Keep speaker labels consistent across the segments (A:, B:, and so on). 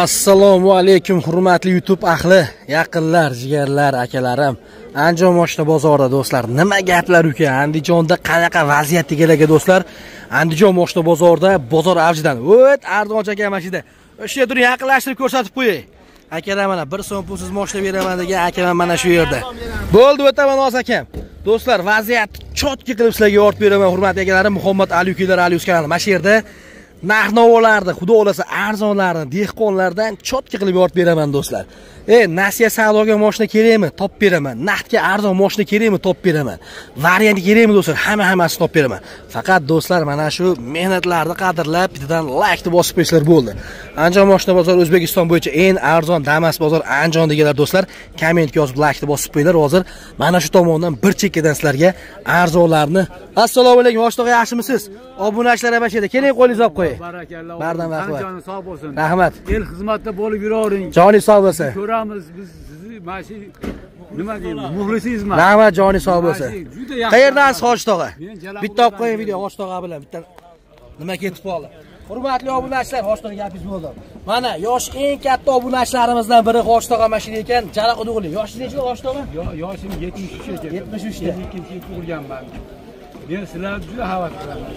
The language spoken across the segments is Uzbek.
A: Assalomu alaykum hurmatli YouTube ahli, yaqinlar, jigarlar, akalarim. Andijon moshina bozorida do'stlar, nima gaplar ekan? Andijonda qanaqa vaziyat ekan do'stlar? Andijon moshina bozorida bozor avjidan. O't, Ardon aka mashina. O'sha yerda yaqinlashtirib ko'rsatib qo'yay. Akalar mana 1 so'm pulsiz moshina beraman degan akaman mana shu yerda. Bo'ldi, o'taman Oz akam. Do'stlar, vaziyat chotki qilib sizlarga yoritib beraman hurmatli akalarim. Muhammad Ali ukalar Alius kanali. Mana shu yerda narx-navolarni, xudo xolasa arzonlarni, dehqonlardan chotki qilib yoritib beraman do'stlar. Nasiya savdoga moshina kerakmi? Topib beraman. Naqdga arzon moshina kerakmi? Topib beraman. Varianti kerakmi do'stlar? Hammasini topib beraman. Faqat do'stlar mana shu mehnatlarni qadrlab, bittadan like deb bosib qo'yishlar bo'ldi. Andijon moshina bozori O'zbekiston bo'yicha eng arzon Damas bozor Andijon deganlar do'stlar, kommentga yozib like deb bosib qo'yinglar. Hozir mana shu tomondan bir chekkadan sizlarga arzonlarni. Assalomu alaykum, Oshto'g'a yaxshimisiz? Obunachilar ham ashada. Keling, qo'lingizni olib qo'ying.
B: Barakalloh.
A: Bardan rahmat.
B: Joningiz sog' bo'lsin.
A: Rahmat.
B: El xizmatda bo'lib yuravering.
A: Joningiz sog' bo'lsin.
B: Ko'ramiz biz sizni mana shu nima deymiz? Muxlisingizmi?
A: Rahmat, joningiz sog' bo'lsin.
B: Juda yaxshi.
A: Qayerdansiz Oshto'g'a? Bitta olib qo'ying video Oshto'g'a bilan. Bitta nima ketib qoldi? Hurmatli obunachilar, Oshto'g'a gapingiz bo'ldi. Mana yosh eng katta obunachilarimizdan biri Oshto'g'a mashina ekan, Jalaq Udug'li. Yoshingiz necha Oshto'g'a?
B: Yoshim 73 ekan.
A: 73 da.
B: 2-yil tug'ilganman. Men sizlarni juda havas qilaman.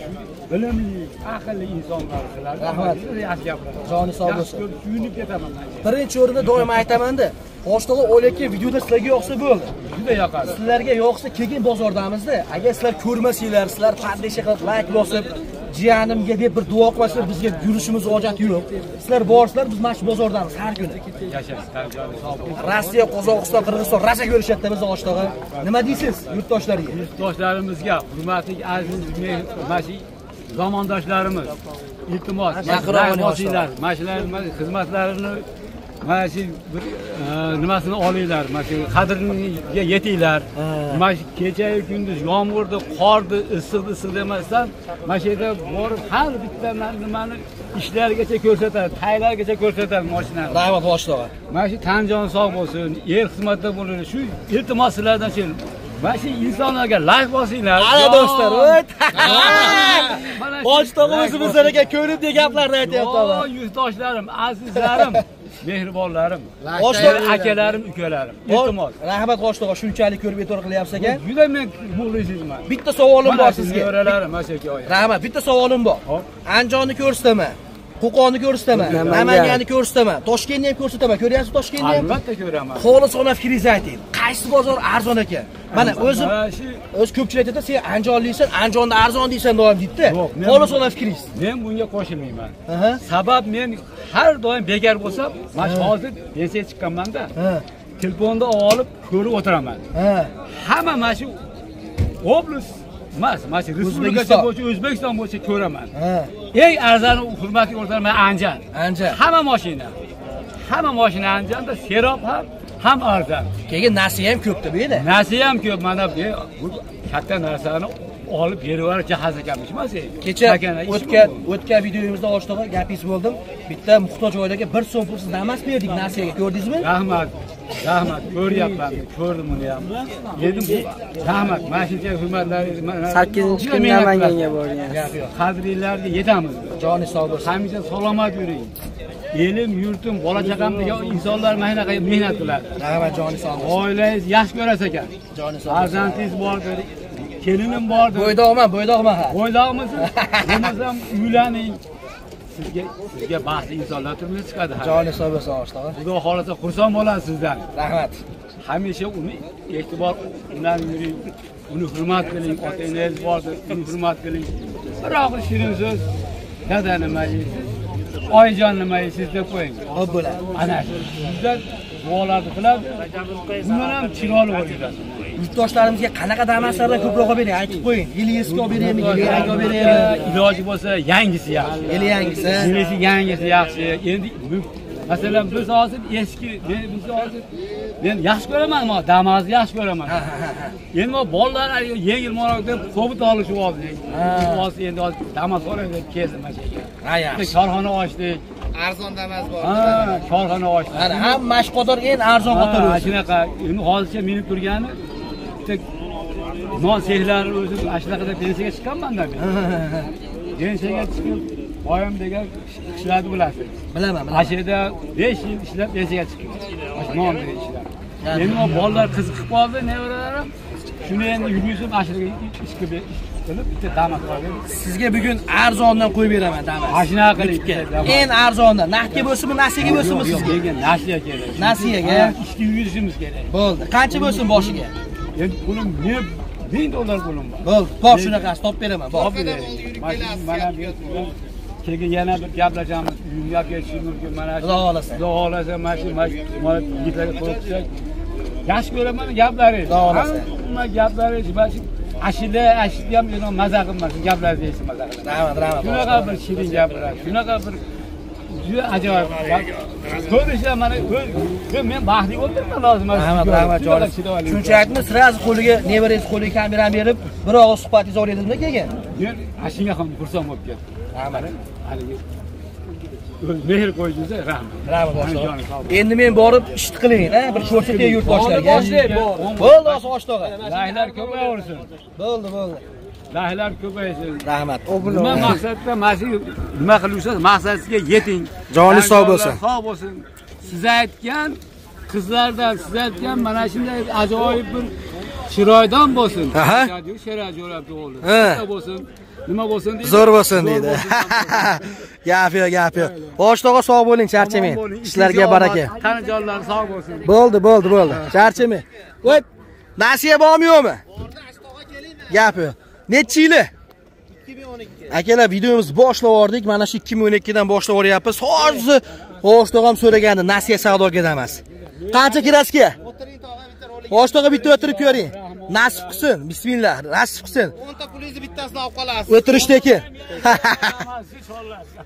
B: Bilimli, aqlli insonlar sizlar.
A: Rahmat.
B: Yaxshi gapirasiz.
A: Joni sog' bo'lsin.
B: Suyunib ketaman.
A: Birinchi o'rinda doim aytaman-da, Oshto'g'a o'layotgan videoda sizlarga yoqsa bo'ldi.
B: Juda yoqadi.
A: Sizlarga yoqsa keyin bozordamizda. Agar sizlar ko'rmasanglar, sizlar pandesha qilib like bosib, jiyanimga deb bir duo qilmasanglar, bizga yurishimiz hojati yo'q. Sizlar borsizlar, biz mana shu bozordamiz har kuni.
B: Yashasizlar, joni sog' bo'lsin.
A: Rossiya, Qozog'iston, Qirg'iziston racha ko'rishadi biz Oshto'g'a. Nima deysiz yurtdoshlarga?
B: Yurtdoshlarimizga, hurmatli aziz mana zamondoshlarimiz, iltimos, mas'ullar, mashinlar xizmatlarini mana shu nimasini olinglar, mana shu qadriga yetinglar. Mana shu kecha-yu kunduz yomg'irda, qorda, issiq demasdan, mana shu yerda borib har bitta nimani ishlargacha ko'rsatadi, taylargacha ko'rsatadi mashinani.
A: Rahmat Oshto'g'a.
B: Mana shu tanjon sog' bo'lsin, el xizmatda bo'lsin. Shu iltimos sizlardan shu mana shu insonlarga like bosinglar.
A: Ana do'stlar, o't. Oshto'g'a o'zi bizlarga ko'rib degan gaplarni aytyapti.
B: Yurtdoshlarim, azizlarim, mehribonlarim, Oshto'g'a akalarim, ukalarim. Iltimos.
A: Rahmat Oshto'g'a, shunchalik ko'rib e'tibor qilyapsiz ekan.
B: Juda men muxlisizman.
A: Bitta savolim bor sizga.
B: Nevaralarim, mashaka oyi.
A: Rahmat, bitta savolim bor. Andijonni ko'rsataman. Qo'qonni ko'rsataman, Namanganni ko'rsataman, Toshkentni ham ko'rsataman. Ko'ryapsiz Toshkentni ham?
B: Albatta ko'raman.
A: Xolisona fikringizni ayting. Qaysi bozor arzon ekan? Mana o'zim ko'pchilik aytadi, sen Andijonlisan, Andijonda arzon deysan doim deydi-da. Xolisona fikringiz.
B: Men bunga qo'shilmayman. Sabab men har doim bekor bo'lsam, mana hozir pensiya chiqqanman-da. Telefonda olib ko'rib o'tiraman. Hamma mana shu oblast mana shu respublika bo'yicha, O'zbekiston bo'yicha ko'raman. Eng arzon hurmatli o'rtaman Andijon. Hamma mashina Andijonda, serob ham arzon. Keyin
A: nasiya ham ko'pda bu yerda.
B: Nasiya ham ko'p. Mana bu katta narsani olib beraver jahaz ekanmiz.
A: Kecha o'tgan videomizda Oshto'g'a gapingiz bo'ldim. Bitta muhtoj oilaga 1 so'm pulsiz Damas berdik nasiyaga, ko'rdingizmi?
B: Rahmat. Ko'ryapman. Ko'rdim uni ham. Yedim bu. Rahmat. Mashina hurmatlaringiz.
C: 8-kun Namanganga borgan.
B: Qadringlarga yetamiz.
A: Joni sog' bo'lsin.
B: Hamisha salomat yuring. Elim, yurtim, bola chaqam degan insonlar mana shunaqa mehnat qiladi.
A: Rahmat, joni sog' bo'lsin.
B: Oilangiz yaxshi ko'rasiz ekan.
A: Joni sog' bo'lsin.
B: Farzandingiz bordir. Kelinim bordir.
A: Bo'ydoqman ha.
B: Bo'ydoqmisiz? Bo'lmasam uylaning. Sizga baxtli insonlar turmushga chiqadi.
A: Joni sog' bo'lsin Oshto'g'a.
B: Xudo xolasa xursand bo'lasiz sizdan.
A: Rahmat.
B: Hamisha uni e'tibor bilan yuring. Uni hurmat qiling. Ota-onangiz bordir, uni hurmat qiling. Biroq shirin so'z, dada nima yeysiz? Oyijon nima yeysiz deb qo'ying.
A: Xo'p bo'ladi.
B: Ana shu sizdan duolarni qiladi. Bundan ham chiroyli bo'ladi.
A: Yurtdoshlarimizga qanaqa damaslardan ko'proq olib bering, aytib qo'ying. Yili eski olib beraymi, yili yangi olib beraymi?
B: Iloji bo'lsa yangisi yaxshi.
A: Yili yangisi.
B: Yili yangisi yaxshi. Endi masalan biz hozir eski, biz hozir men yaxshi ko'raman, Damas'ni yaxshi ko'raman. Endi bolalar yengilroq deb Cobalt olishib oldik. Hozir endi Damas olib keldim mana shu yerga.
A: Ha, yaxshi.
B: Korxona ochdik.
A: Arzon Damas bor.
B: Korxona ochdik.
A: Mana ham mashqodor eng arzon qator o'zi.
B: Shunaqa. Endi hozircha minib turgani bitta non sexlari o'zi ashulaqada pensiyaga chiqqanman-da men. Pensiyaga chiqib oyim degan ishlarni bilasiz.
A: Bilaman.
B: Mana shu yerda 5 yil ishlab pensiyaga chiqdim. Non degan ishlar. Endi o bolalar qiziqib qoldi, nevaralarim. Shuni endi yurgizib ashiraga ishga qilib bitta damas qildim.
A: Sizga bugun arzondan qo'yib beraman damas.
B: Mashina qilib.
A: Eng arzondan. Naqdga bo'lsinmi, nasiyaga bo'lsinmi sizga?
B: Nasiya kerak.
A: Nasiyaga.
B: Ishga yurgizishimiz kerak.
A: Bo'ldi. Qancha bo'lsin boshiga?
B: Endi pulim $1000 pulim bor.
A: Bo'ldi. Bor shunaqasi topib beraman. Bor.
B: Mana bu keyin yana bir gaplashamiz. Uyga kelishi mumkin. Mana shu. Xudo xolasa mana yigitlarga qo'ysak. Yaxshi ko'raman gaplaringiz.
A: Xudo xolasa.
B: Hamma gaplaringiz mana ashida ham men maza qilmasin. Gaplar deysiz maza qilasiz.
A: Rahmat.
B: Shunaqa bir shirin gaplar. Shunaqa bir juda ajoyib gap. Ko'rishlar mana men baxtli o'tirman lozim.
A: Rahmat jonim. Shunchakmi sirazi qo'liga, nevarangiz qo'liga kamerani berib, bir og'iz suhbatingizni oladingizmi keyin?
B: Men ashunga ham xursand bo'lib ketdim. Rahmat. Haligi mehr qo'ydingiz, rahmat.
A: Rahmat. Endi men borib ishni qiling, bir ko'rsatay yurtdoshlarga. Bo'ldi, oshiqtog'a.
B: Lahlar ko'payaversin.
A: Bo'ldi.
B: Lahlar ko'paysin.
A: Rahmat.
B: Nima maqsadda mana nima qilasiz? Maqsadingizga yeting.
A: Joningiz sog' bo'lsin.
B: Sog' bo'lsin. Siz aytgan qizlardan, siz aytgan mana shunday ajoyib bir chiroydan bo'lsin. Shara jo'rab o'g'li. Nima bo'lsin? Nima bo'lsin deydi?
A: Zo'r bo'lsin deydi. Gap yo'q. Boshlig'i sog' bo'ling, charchamang. Ishlarga baraka.
B: Qanijonlar sog' bo'lsin.
A: Bo'ldi. Charchamang. Voy, nasiya bormi yo'qmi? Gap yo'q. Necha yili?
C: 2012.
A: Akalar, videomizni boshlab yordik. Mana shu 2012 dan boshlab yoryapmiz. Hozir boshlig'i ham so'ragandi, nasiya savdoga emas. Qancha kirasiz-ki?
C: O'tiring tog'a bitta rolik.
A: Boshlig'i bitta o'tirib ko'ring. Nasib qilsin. Bismillah. Nasib qilsin.
C: 10 ta pulingizni bittasini olib qolasiz.
A: O'tirishdagi.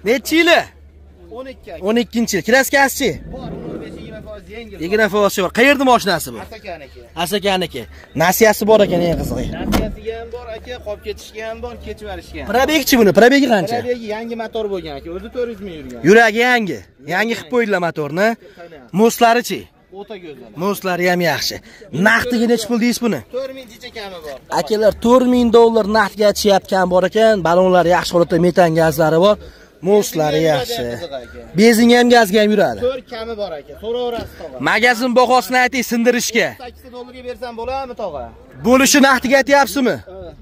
A: Necha yili?
C: 12.
A: 12-yil. Kirasiz-chi?
C: Bor, 15-20% yengil.
A: 20% bor. Qayerda mashinasi bu? Asakaniki. Nasiyasi bor ekan, eng qizig'i.
C: Nasiyasiga ham bor aka, qolib ketishga ham bor, kechib yuborishga ham.
A: Probegchi buni? Probegi qancha?
C: Probegi yangi motor bo'lgan aka, o'zi 400 ming yurgan.
A: Yuragi yangi. Yangi qilib qo'ydilar motorni. Moslari-chi?
C: O'ta go'zal.
A: Moslari ham yaxshi. Naqdiga necha pul deysiz buni?
C: 4000 jicha kami bor.
A: Akalar, $4000 naqdga aytishyapgan bor ekan. Balonlar yaxshi holatda, metan gazlari bor. Moslari yaxshi. Benzin ham gazga ham yuradi.
C: 4 kami bor aka. So'raverasiz tog'a.
A: Magazin bahosini ayting sindirishga.
C: $8 ga bersam bo'ladimi tog'a?
A: Bo'lishi naqdga aytyapsizmi?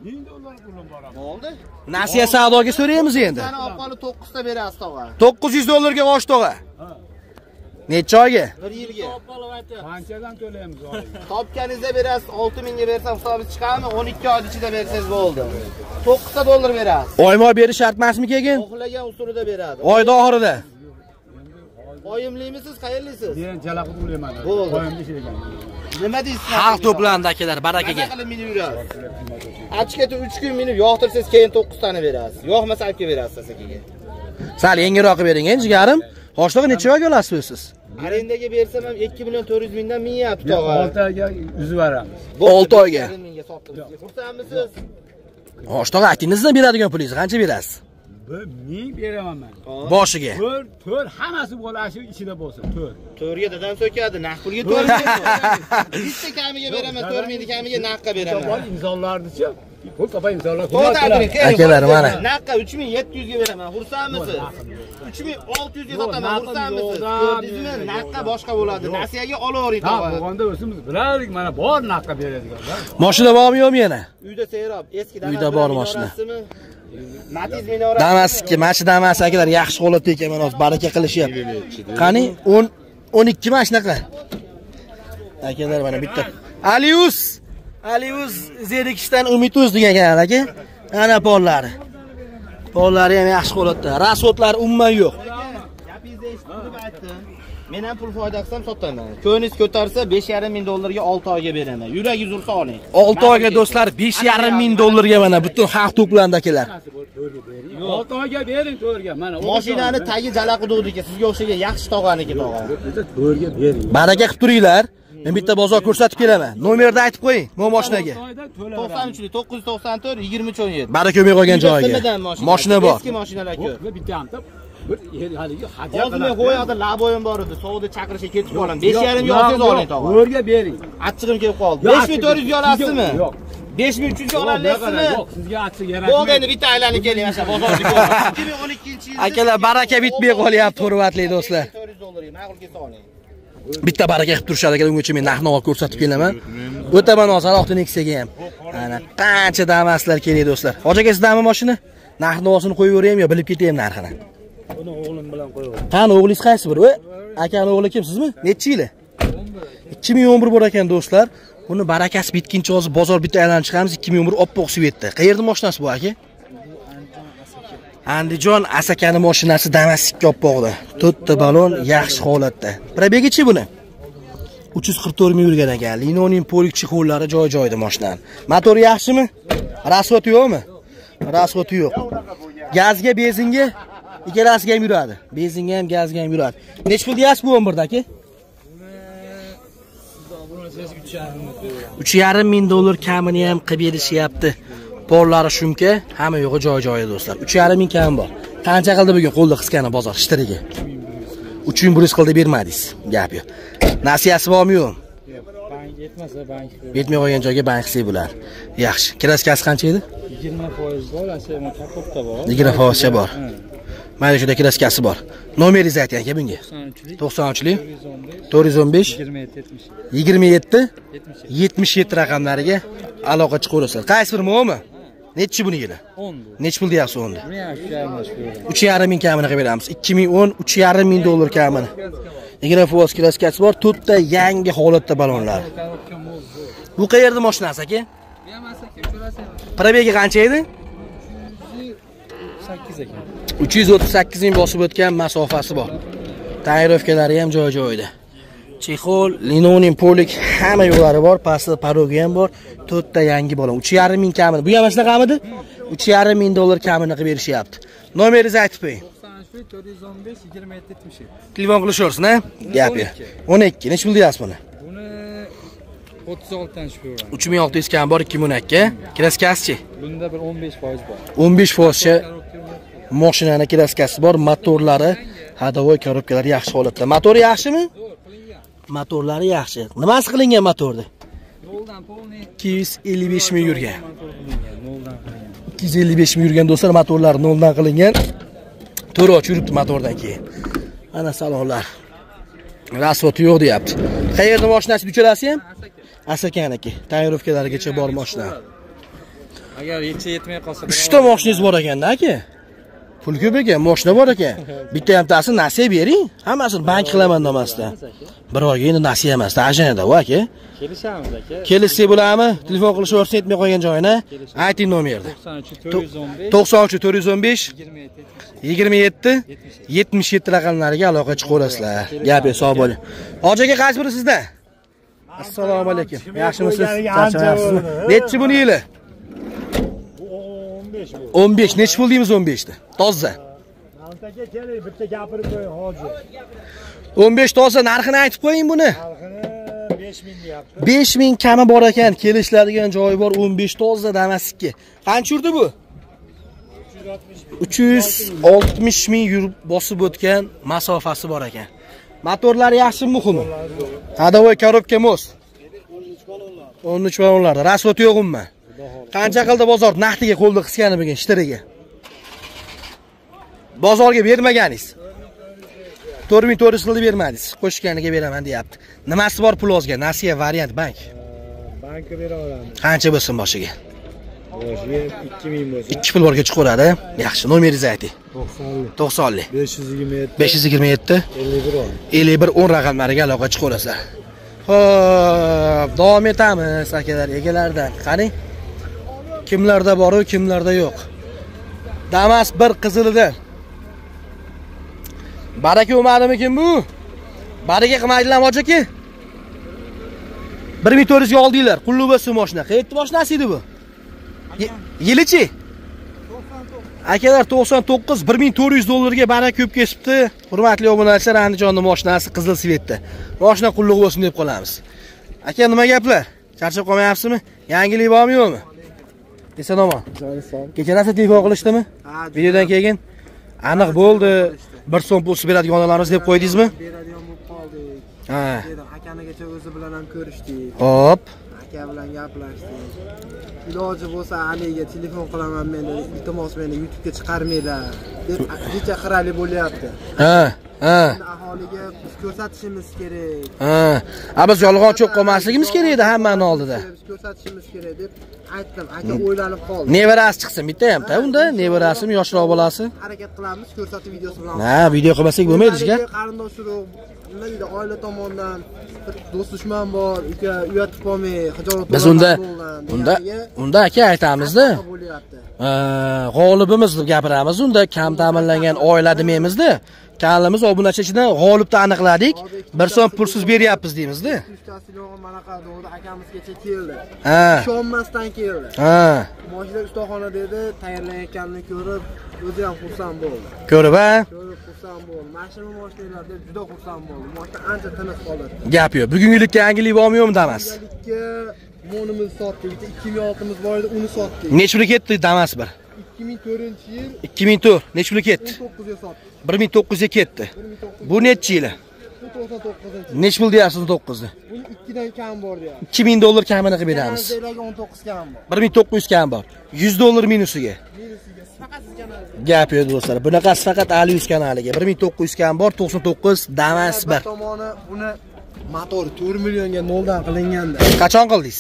B: $1000 pulim bor.
C: Bo'ldi.
A: Nasiya savdoga so'raymiz endi.
C: Sana olib qolib 9 ta berasiz tog'a.
A: $900 ga bosh tog'a. Necha oyga?
C: 1 yilga.
B: Qanchadan to'laymiz oyga?
C: Topganingizda berasiz, 6000 ga bersam hisobingiz chiqadimi? 12 oy ichida bersangiz bo'ldi. $9 ta berasiz.
A: Oyma berish shart emasmi keyin?
C: Xohlagan usulida beradi.
A: Oyda oxirida.
C: Oyimlimisiz, qayerlisiz?
B: Men jala qilib o'layman.
C: Bo'ldi.
B: Oyimga ishlagan.
C: Nima deysiz?
A: Xalq to'plandi akalar, barakaga.
C: Nima qilib minib yurasiz? Achkata 3 kun minib yoqtirsangiz keyin 9 tani berasiz. Yo'qmasa alga berasiz akaga.
A: Sal yengiroq bering, jigarim. Boshlig'i necha oyga olasiz siz?
C: Arendaga bersam ham 2.400 mingdan minyapti tog'a.
B: 6 oyga uzib beramiz.
A: 6 oyga.
C: Mingga sotdim. Xursandmisiz?
A: Boshlig'i aytingizda beradigan pulingizni qancha berasiz?
B: 1000 beraman men.
A: Boshiga.
B: 4 hammasi bo'lashi ichida bo'lsin, 4.
C: 4 ga dadam so'kadi, naq pulga 4 ming. Bitta kamiga beraman, 4 mingni kamiga naqqa beraman.
B: Imzolarni-chi? Pul topay imzolar.
A: Akalar mana.
C: Naqqa 3700 ga beraman. Xursandmisiz? 3600 ga sotaman. Xursandmisiz? Ko'rdingizmi? Naqqa boshqa bo'ladi. Nasiyaga olavering tog'a.
B: Bo'lganda o'zimiz bilardik, mana bor naqqa beradiganlar.
A: Mashina bormi yo'qmi yana?
C: Uyda serob, eski
A: Uyda bor mashina.
C: Matiz minorasi.
A: Damaski, machi Damas akalar yaxshi holatda ekan, mana baraka qilishyapti. Qani 12 mana shunaqa. Akalar mana bitta. Alius zerikishdan umidsiz degan aka. Ana pollari. Pollari ham yaxshi holatda. Rasodlar umuman yo'q.
C: Gapingizni eshitib aytdim. Men ham pul foyda qilsam sotaman. Ko'ningiz ko'tarsa $5500 ga 6 oyga beraman. Yuragingiz ursa oling.
A: 6 oyga do'stlar $5500 ga mana butun xalq to'plandi akalar.
B: 6 oyga bering 4 ga. Mana
C: mashinani tagi jala qudug'niki, sizga o'xshagan yaxshi tog'aniki tog'a.
B: 4 ga bering.
A: Baraka qilib turinglar. Men bitta bozor ko'rsatib kelaman. Nomerni aytib qo'ying, bu mashinaga.
C: 93 994 2317.
A: Baraka yo'q qolgan joyiga. Mashina bor.
C: Eski mashinalar ko'p.
B: Bitta ham bir haligi hadya.
C: Hozir men qo'yadi laboyim bor edi. Sovuqda chaqirishga ketib qolaman. 5.5 ga olsangiz oling tog'a.
B: 4 ga bering.
C: Achchig'im kelib qoldi. 5400 ga olasizmi?
B: Yo'q.
C: 5300 ga olalasizmi?
B: Yo'q, sizga achchiq kerakmi?
C: Bo'ldi, endi bitta aylanib keling, mana bozorga. 2012-yil.
A: Akalar baraka bitmay qolyapti, hurmatli do'stlar.
C: 400 dollar ma'qul kelsa oling.
A: Bitta baraka qilib turishadi ekan, ungacha men narx-navo ko'rsatib kelaman. O'taman hozir Aloqda Nexia'ga ham. Ana qancha damaslar kerak do'stlar. Hoji aka sizdami mashina? Narx-navosini qo'yib yuboraymi yo bilib ketaymi narxini?
B: Buni o'g'lim bilan qo'yaman.
A: Qani o'g'lingiz qaysi biri? Akani o'g'li kim sizmi? Necha yili? 2011 bor ekan do'stlar. Buni barakasi bitguncha hozir bozor bitta aylanib chiqamiz. 2011 oppoq svetda. Qayerda mashinasi bu aka? Andijon Asakani mashinasi Damastikka oppoqda. 4 ta balon yaxshi holatda. Probegichi buni? 344 ming yurgan ekan. Linoning polik chexollari joy-joyida mashinani. Motori yaxshimi? Rasvoti yo'qmi? Rasvoti yo'q. Gazga, benzinga ikkalasiga ham yuradi. Benzinga ham, gazga ham yuradi. Nech pul deyapsiz bu 11 daki? 3,5 ming dollar kamini ham qilib berishyapti. Porlari shumka, hamma yo'g'i joy-joyida do'stlar. 3,5 ming kam bor. Qancha qildi bugun qo'lda qisqani bozor ishtiriga? 3100 qildi bermadingiz. Gap yo'q. Nasiyasi bormi yo'q?
B: Bank yetmasa bank.
A: Yetmay qolgan joyga bank qilsak bo'lar. Yaxshi. Kraskasi qancha edi?
B: 20% bor, asli katta bor.
A: 20% bor. Mana shunda kraskasi bor. Nomeringizni ayting aka bunga. 93lik 415 27 77 raqamlariga aloqa chiqaverasizlar. Qaysi biri mo'mi? Nechi buni yili?
B: 10.
A: Nechi pul deyapsiz unda?
B: 3,5
A: ming kamini qilib beramiz. 2010 3,5 ming dollar kamini. 20% kraskasi bor, 4 ta yangi holatda balonlar. Bu qayerda mashinasi aka? Probegi qancha edi?
B: 8 ekan.
A: 338 ming bosib o'tgan masofasi bor. Tayyorlovkalari ham joy-joyida. Chexol, linoning polik hamma yo'llari bor, pastda parogi ham bor. 4 ta yangi balon. 3,5 ming kamini. Bu ham shunaqamidi? 3,5 ming dollar kamini qilib berishyapti. Nomeringizni aytib qo'ying.
B: 415 27 77.
A: Telefon qilishaversin, ha? Gap yo'q. 12. Nech pul deyapsiz buni?
B: Buni 36 dan chiqib
A: 3600 kam bor, 2012. Kraskasi-chi?
B: Bunda bir 15% bor.
A: 15%. Mashinani kraskasi bor, motorlari, hadovoy korobkalari yaxshi holatda. Motori yaxshimi? Motorlari yaxshi. Nimasi qilingan motorda?
B: Noldan polni
A: 255 ming yurgan. 255 ming yurgan do'stlar, motorlar noldan qilingan. To'roch yuribdi motordan keyin. Ana salonlar. Rasvoti yo'q deyapti. Qayerda mashinasi uchalasi ham? Asakaniki. Tayyorlovkalarigacha bor mashina.
B: Agar yetmay qolsa,
A: 3 ta mashinangiz bor ekanda aka. Pul ko'p ekan, mashina bor ekan. Bitta hamtasi nasiya bering, hammasini bank qilaman demasdan. Bir oyga endi nasiya emas, ajanada u aka.
B: Kelishamiz aka.
A: Kelishsak bo'ladimi? Telefon qilishaversin, yetmay qolgan joyini. Ayting nomerni.
B: 93 415
A: 27 77 raqamlariga aloqa chiqaverasizlar. Gap yo'q, sog' bo'ling. Hoji aka qaysi biri sizda? Assalomu alaykum. Yaxshimisiz? Charchamayapsizmi? Nechi buni yili? 15. Nechi pul deymiz 15 da? Toza.
D: Aka keling, bitta gapirib qo'ying, hoji.
A: 15 toza narxini aytib qo'ying buni.
D: Narxini 5000 deyapti.
A: 5000 kami bor ekan, kelishadigan joyi bor 15 toza Damastikka. Qancha yurdi bu? 360 ming yurib bosib o'tgan masofasi bor ekan. Motorlari yaxshimi, muhimi? Hadovoy korobka most. 13 balonlarda. Rasvoti yo'qmi? Qancha qildi bozor naqdiga qo'lda qisgani bugun ishtiriga? Bozorga bermaganingiz. 4400 qilib bermadingiz. Qo'shganiga beraman deyapti. Nimasi bor pul ozga? Nasiya variant bank.
D: Bankka bera olamiz.
A: Qancha bo'lsin boshiga?
D: Boshiga 2000 bo'lsa.
A: 2 pul borga chiqaveradi. Yaxshi, nomeringizni ayting.
D: 90.
A: 527
D: 527
A: 51 10 raqamlariga aloqa chiqaverasizlar. Xo'p, davom etamiz akalar, egalardan. Qarang. Kimlarda bor, kimlarda yo'q. Damas bir qizilidan. Baraka o'madimikin bu? Baraka qilmaydilar hoji aka. 1400 ga oldinglar. Qulluq bo'lsin mashina. Qayerda mashinasi edi bu? Yilichi? 99. Akalar 99 1400 dollarga baraka ko'p kesibdi. Hurmatli obunachilar, Andijonning mashinasi qizil svetda. Mashina qulluq bo'lsin deb qolamiz. Aka, nima gaplar? Charchab qolmayapsizmi? Yangilik bormi yo'qmi? Eson omon. Kechalasi telefon qilishdimi? Videodan keyin aniq bo'ldi. 1 so'm pul beradigan onalarimiz deb qo'ydingizmi?
D: beradigan bo'lib qoldik.
A: Ha.
D: Akanigacha o'zi bilan ham ko'rishdik.
A: Hop.
D: Aka bilan gaplashdik.
E: iloji bo'lsa Aliga telefon qilaman men, iltimos meni YouTube'ga chiqarmanglar deb necha qirali bo'lyapti.
A: Ha.
E: Aholiga biz ko'rsatishimiz kerak.
A: Biz yolg'onchi qolmasligimiz kerak edi hammani oldida.
E: Biz ko'rsatishimiz kerak deb aytdim. Aka o'ylanib qoldi.
A: Nevarasi chiqsin bitta ham-da unda, nevarasim yoshroq bolasi.
E: Harakat qilamiz, ko'rsatuv videosi bilan.
A: Ha, video qilmasak bo'lmaydi jigar.
E: Qarindosh urug', nima deydi, oila tomonidan do'st dushman bor, uka uyatib qolmay, hijolat
A: biz unda aka aytamizda. G'olibimiz deb gapiramiz. Unda kam ta'minlangan oila demaymiz-da. Kanalimiz obunachi ichidan g'olibni aniqladik. 1 so'm pulsiz beryapmiz deymizda.
E: Ustasiloq manaqa do'g'ri akamizgacha keldi. Ishonmasdan keldi. Moshina ustaxona dedi, tayyorlayotganini ko'rib, o'zi ham xursand bo'ldi.
A: Ko'rib,
E: Ko'rib xursand bo'ldi. Mashina moshinalar deb juda xursand bo'ldi. Moshina ancha tiniq qoldi.
A: Gap yo'q. Bugungilikka yangilik bormi-yo'qmi Damas?
E: Bugungilikka monimiz sotdik. 2006miz bor edi, uni sotdik.
A: Necha pulga ketdi Damas bir?
E: 2004-yil
A: 2004. Necha pulga ketdi?
E: 19 ga sotdik.
A: 1900 ga ketdi. Bu necha yili?
E: 99.
A: Necha pul deyapsiz 19ni?
E: Buni 2 dan kam bor deyapti.
A: 2000 dollar kamini qilib beramiz.
E: 19 kam bor.
A: 1900 kam bor. 100 dollar minusiga.
E: Faqat siz kanalga.
A: Gap yo'q do'stlar. Bunaqasi faqat Ali100 kanaliga. 1900 kam bor, 99 Damas 1.
E: Tomoni buni motori 4 millionga noldan qilinganda.
A: Qachon qildingiz?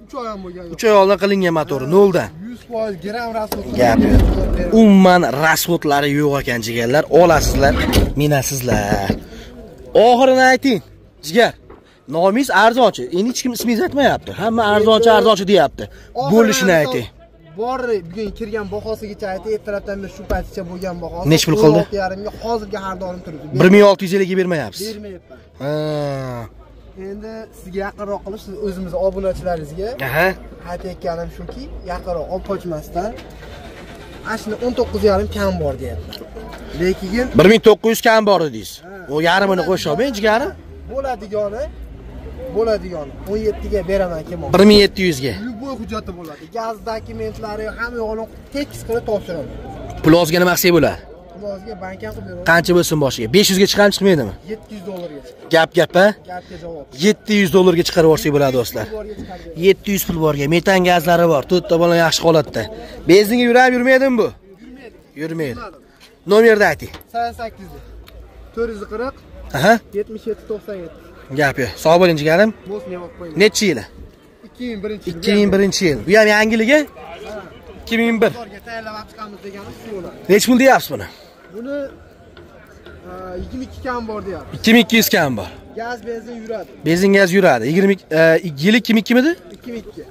E: 3 oy ham bo'lgan.
A: 3 oy oldin qilingan motori noldan.
E: 100% gram rasxod.
A: Gap yo'q. Umuman rasxodlari yo'q ekan jigarlar. Olasizlar, minasizlar. Oxirini ayting. Jigar. Nomingiz arzonchi. Endi hech kim ismingizni aytmayapti. Hamma arzonchi deyapti. Bo'lishini ayting.
E: Bor, bugun kirgan bahosigacha aytib, ertalabdan beri shu paytgacha bo'lgan bahosi.
A: Necha pul qildi?
E: 16.5 ga hozirga har doim turibdi.
A: 1650 ga bermayapsiz.
E: Bermayapman.
A: Endi
E: sizga yaqinroq qilib, siz o'zimiz obunachilaringizga aytayotganim shuki, yaqinroq olib qochmasdan ashuni 19.5 kam bor deyapman. Lekin
A: 1900 kam bor dedingiz. O yarmini qo'shib olmang jigarim.
E: Bo'ladigani 17 ga beraman kelmoq.
A: 1700 ga.
E: Любой hujjati bo'ladi. Gaz dokumentlari hamma yo'g'ini tekis qilib topshiraman.
A: Pul ozgina maqsad bo'ladi.
E: Pul ozga bankka qilib beraman.
A: Qancha bo'lsin boshiga? 500 ga chiqarib chiqmaydimi?
E: 700 dollarga chiqadi.
A: Gap-a?
E: Gapga javob.
A: 700 dollarga chiqarib olsak bo'ladi do'stlar. 700 pul borga, metan gazlari bor. To'rtta bola yaxshi holatda. Benzinga yurmaydimi bu? Yurmaydi. Nomerni ayting.
E: 88 440 7797.
A: Gap yo'q. Sog' bo'ling jigarim.
E: Bosniya olib qo'ying.
A: Necha yili? 2001-yil. Bu ham yangiligi? 2001.
E: Tayyorlab chiqamiz degani shu bo'ladi.
A: Necha pul deyapsiz buni?
E: Buni 22 kam bor deyapti.
A: 2200 kam bor.
E: Gaz benzin yuradi.
A: Benzin gaz yuradi. 20 yili 22 midi?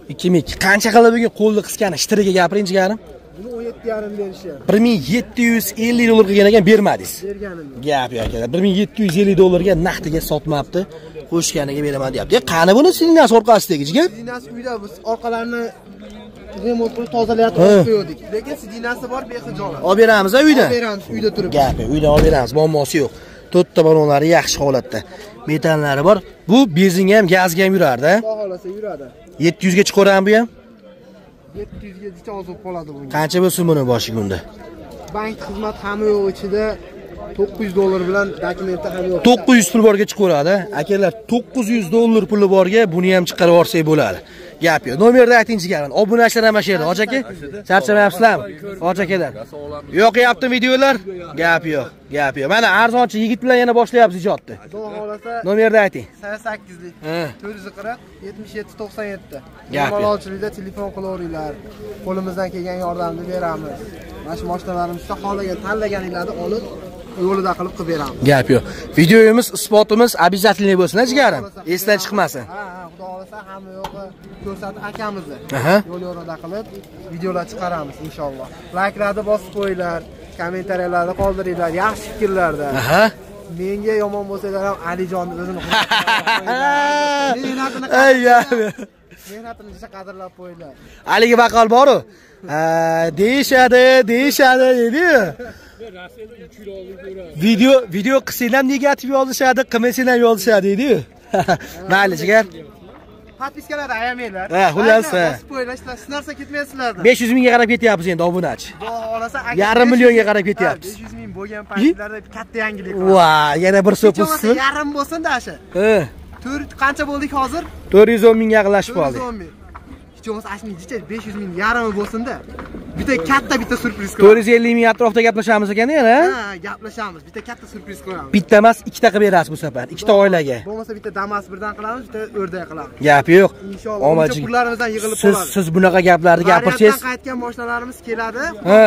A: 22. Qancha qilib bugun qo'lni qisgani shtriga gapiring jigarim.
E: Buni 17.5 berishyapti.
A: 1750 dollar qilgan ekan bermadingiz.
E: Berganim yo'q.
A: Gap yo'q akalar. 1750 dollarga naqdiga sotmabdi. Qo'shganiga beraman deyapti. Qani buni silinasi orqasidagi jigar?
E: Silinasi uyda biz orqalarini remont qilib tozalayotib qo'ydik. Lekin silinasi bor bexijolat.
A: Olib beramiz uyda.
E: Olib beramiz uyda turib.
A: Gap yo'q, uyda olib beramiz. Muammosi yo'q. To'rtta balonlari yaxshi holatda. Metallari bor. Bu benzinga ham, gazga ham yurardi.
E: Xudo xolasa yuradi.
A: 700 ga chiqaram bu ham.
E: 700 ga dicha ozib qoladi bunga.
A: Qancha bo'lsin buni boshiga unda?
E: Bank xizmat hamma yo'q ichida 900 dollar bilan dokumenti ham yo'q.
A: 900 pul borga chiqaveradi. Akalar 900 dollar puli borga buni ham chiqarib olsak bo'ladi. Gap yo'q. Nomerni ayting jigarim. Obunachilar ham shu yerda. Hoji aka, charchamayapsizlarmi? Hoji akalar. Yo'qyapti videolar? Gap yo'q. Gap yo'q. Mana arzonchi yigit bilan yana boshlayapsiz ijodni.
E: Xudo xolasa
A: nomerni ayting.
E: 88lik 440 7797.
A: Gap yo'q.
E: Malolchilikda telefon qilaveringlar. Qo'limizdan kelgan yordamni beramiz. Mana shu mashinalarimizda xohlagan tanlaganinglarni olib yo'lida qilib beramiz.
A: Gap yo'q. Videoyimiz, isbotimiz обязательно bo'lsin, jigarim. Esdan chiqmasin.
E: Xudo xolasa hamma yo'qi ko'rsatib akamizni. Yo'l yo'lida qilib videolar chiqaramiz inshaalloh. Like'larni bosib qo'yinglar, kommentariyalarni qoldiringlar, yaxshi fikrlarda. Menga yomon bo'lsalar ham Alijonni o'zini mehnatini qadrlab qo'yinglar.
A: Aliga vaqol bor-ku. Deyishadi dedi-yu. Video qilsang ham negativ yozishadi, qilmasang ham yozishadi dedi-yu. Mayli jigar.
E: Podpiskalarni ayamanglar.
A: Xullas.
E: Spoilerlar, sinarsa ketmaysizlar.
A: 500 mingga qarab ketyapmiz endi obunachi.
E: Xudo xolasa
A: yarim millionga qarab ketyapmiz.
E: 500 ming bo'lgan paytlarda katta yangilik bor.
A: Va, yana bir so'pisiz.
E: Yarim bo'lsin-da shu. Qancha bo'ldik hozir?
A: 410 mingga yaqinlashib qoldik.
E: hech bo'lmasa 500 ming yarimi bo'lsin-da. Bitta katta surpriz qo'yamiz.
A: 450 ming atrofida gaplashamiz ekan yana.
E: Ha, gaplashamiz. Bitta katta surpriz qo'yamiz.
A: Bitta emas, ikkita qilib berasiz bu safar. Ikkita oilaga.
E: Bo'lmasa bitta Damas birdan qilamiz, bitta o'rdak qilamiz.
A: Gap yo'q.
E: Inshaalloh. O'sha pullarimizdan yig'ilib qoladi.
A: Siz bunaqa gaplarni gapirsangiz,
E: qaytgan mashinalarimiz keladi.
A: Ha.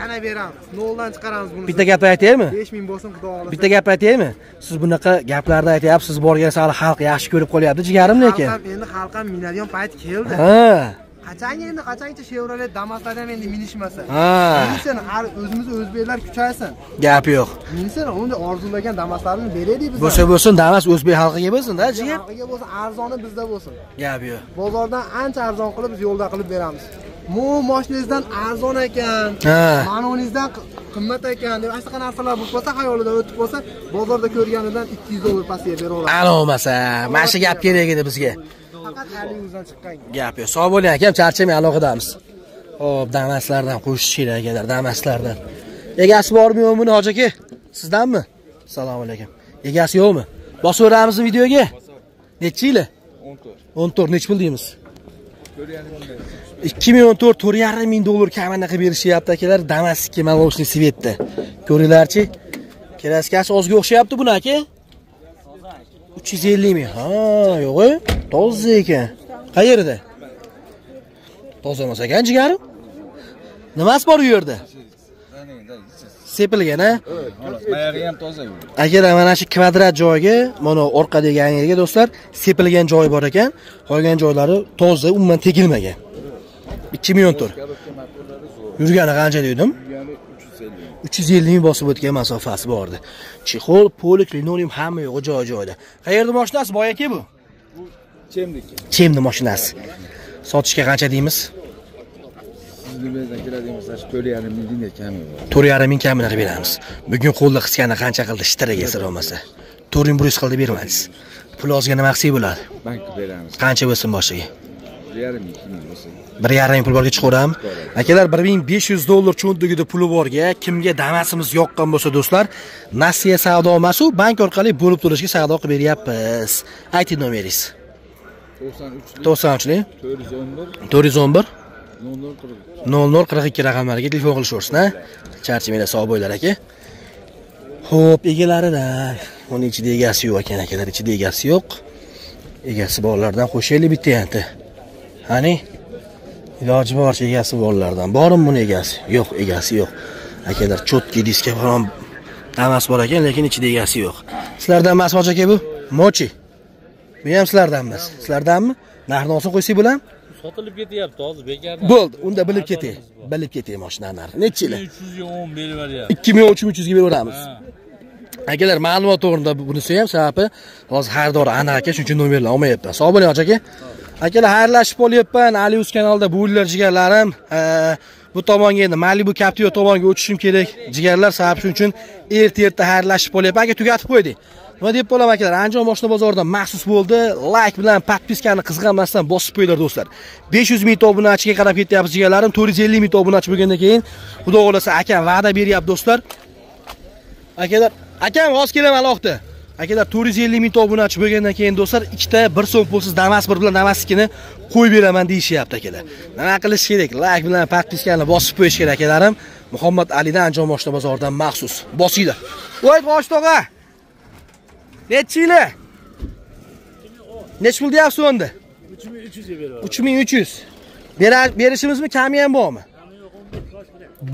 E: Yana beramiz. Noldan chiqaramiz buni.
A: Bitta gap aytaymi?
E: 5000 bo'lsin, xudo xolasa.
A: Bitta gap aytaymi? Siz bunaqa gaplarni aytyapsiz, siz borgan sari xalq yaxshi ko'rib qolyapti, jigarim lekin.
E: Endi xalq ham minadigan payt keldi.
A: Ha.
E: Qachongacha Chevrolet Damas'lardan endi minishmasa.
A: Ha.
E: Minsin, har o'zbeklar kuchaysin.
A: Gap yo'q.
E: Minsin, unda orzulagan Damas'larni beraylik biz.
A: Bo'lsin, Damas o'zbek xalqiga bo'lsin-da, jigar.
E: Xalqiga bo'lsin, arzoni bizda bo'lsin.
A: Gap yo'q.
E: Bozordan ancha arzon qilib biz yo'lda qilib beramiz. Mashinangizdan arzon ekan, manoningizdan qimmat ekan deb shunaqa narsalar bo'lib qolsa, xayolidan o'tib qolsa, bozorda ko'rganidan $200 pastga beraveramiz.
A: Ana bo'lmasa, mana shu gap kerak edi bizga.
E: Faqat halingizdan chiqqan.
A: Gap yo'q. Sog' bo'ling akam, charchamay aloqadamiz. Xo'p, Damaslardan qo'shish kerak ekanlar, Damaslardan. Egasi bormi yo'qmi buni hoji aka? Sizdanmi? Assalomu alaykum. Egasi yo'qmi? Bosaveramizmi videoga? Necha yili? 14. Nech pul deymiz? 2014 $4,5 ming kamana qilib berishyapti akalar. Damas'ga молочный svetda. Ko'ringlarchi. Kraskasi ozga o'xshayapti buni aka. 350 ming. Ha, yo'q-ku. Toza ekan. Qayerda? Toza emas ekan jigarim. Nimasi bor u yerda? Sepilgan, ha?
D: Oyog'i ham toza.
A: Akalar, mana shu kvadrat joyga, mana orqadagi yangiga do'stlar, sepilgan joy bor ekan. Qolgan joylari toza, umuman tegilmagan. 2014. Yurgani qancha dedim? 350 ming bosib o'tgan masofasi bor edi. Chexol, polik, linoleum hamma yo'q joy-joyda. Qayerda mashinasi boy aka bu?
D: Bu Chemniki.
A: Chemni mashinasi. Sotishga qancha deymiz?
D: Sizlardan keladigan 4,5 mingga kami bor.
A: 4,5 ming kamini qilib beramiz. Bugun qo'lda qisgani qancha qildi shtiraga sir olmasa. 4,5 qildi bermaysiz. Pul ozga nima qilsak bo'ladi?
D: Bankka beramiz.
A: Qancha bo'lsin boshiga?
D: 1,5 ming bo'lsin.
A: 1,5 ming pul borga chiqaram. Akalar, $1,500 cho'ntigida puli borga kimga Damas'imiz yoqqan bo'lsa do'stlar, nasiya savdo emas-u, bank orqali bo'lib turishga savdo qilib beryapmiz. Ayting nomeringiz. 93 411 0042 raqamlariga telefon qilishingiz, ha? Charchamaylar, sog' bo'linglar aka. Xo'p, egalari-da. Uning ichida egasi yo'q ekan akalar, ichida egasi yo'q. Egasi borlardan qo'shaylik bitta endi. Hani? Iloji boricha egasi borlardan. Bormi buni egasi? Yo'q, egasi yo'q. Akalar, cho'tki diska ham Damas bor ekan, lekin ichida egasi yo'q. Sizlardan emas hoji aka bu? Mochi. Bu ham sizlardanmas. Sizlardanmi? Narxni olsa qo'ysak bo'ladimi?
F: Sotilib ketyapti hozir bekardan.
A: Bo'ldi, unda bilib ketay. Bilib ketay mashinani narxi. Necha yil?
F: 310 berib beryapti.
A: 2300 ga beraveramiz. Akalar, ma'lumot to'g'risida bunisi ham sababi hozir har dori aniq aka, shuning uchun nomerlar olmayapman. Sog' bo'ling hoji aka. Akalar, xayrlashib qolyapman. Alius kanalida bu yillar jigarlarim. Bu tomonga endi Malibu Captiva tomonga o'tishim kerak. Jigarlar, sababi shuning uchun erta xayrlashib qolyapman. Aka, tugatib qo'ydik. Nima deb bo'laman akalar? Andijon mashina bozoridan maxsus bo'ldi. Like bilan podpiskani qizg'anmasdan bosib qo'yinglar do'stlar. 500 ming obunachiga qarab ketyapmiz jigarlarim. 450 ming obunachi bo'lgandan keyin xudo xolasa akam va'da beryapti do'stlar. Akalar, akam g'oz kelaman alohida. Akalar, 450 ming obunachi bo'lgandan keyin do'stlar, ikkita 1 so'm pulsiz Damas bir bilan Damas'nikini qo'yib beraman deyishyapti akalar. Nima qilish kerak? Like bilan podpiskani bosib qo'yish kerak akalarim. Muhammad Alidan Andijon mashina bozoridan maxsus. Bosinglar. Voy G'osh tog'a. Necha yili? Nech pul deyapsiz endi?
F: 3300 ga beraman.
A: 3300. Berishimizmi, kami ham bormi?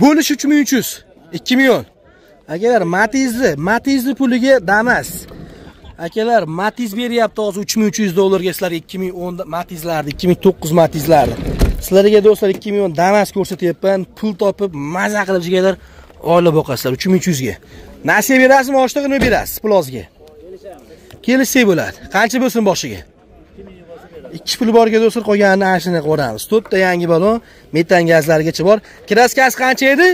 A: Bo'lish 3300. 2 million. Akalar, Matizli puliga Damas. Akalar, Matiz beryapti hozir $3300 ga, sizlarga 2010 Matizlarni, 2009 Matizlarni. Sizlarga do'stlar 2 million Damas ko'rsatyapman. Pul topib, maza qilib jigarlar oila boqasizlar 3300 ga. Nasiya berasizmi, oshtig'i nima berasiz pul ozga? Kelishsak bo'ladi. Qancha bo'lsin boshiga? 2 pul borga do'stlar, qolganini ashini qo'ramiz. To'rtta yangi balon, metan gazlarigacha bor. Kraskasi qancha edi?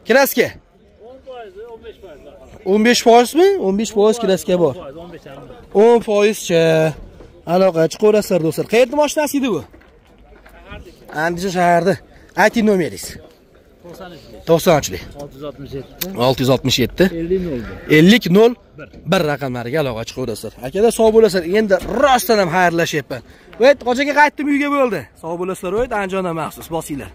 A: Kraska 15%mi? 15% kraska bor. 10%cha. Aloqa chiqaverasizlar do'stlar. Qayerda mashinasi edi bu? Andijon shaharda. Ayting nomeringiz. 90'lik. 667 50 bir raqamlariga aloqa chiqaverasizlar. Akalar sog' bo'lasizlar. Endi rostdan ham xayrlashyapman. Voy, qo'jaga qaytdim, uyga bo'ldi. Sog' bo'lasizlar, voy, Andijondan maxsus bosinglar.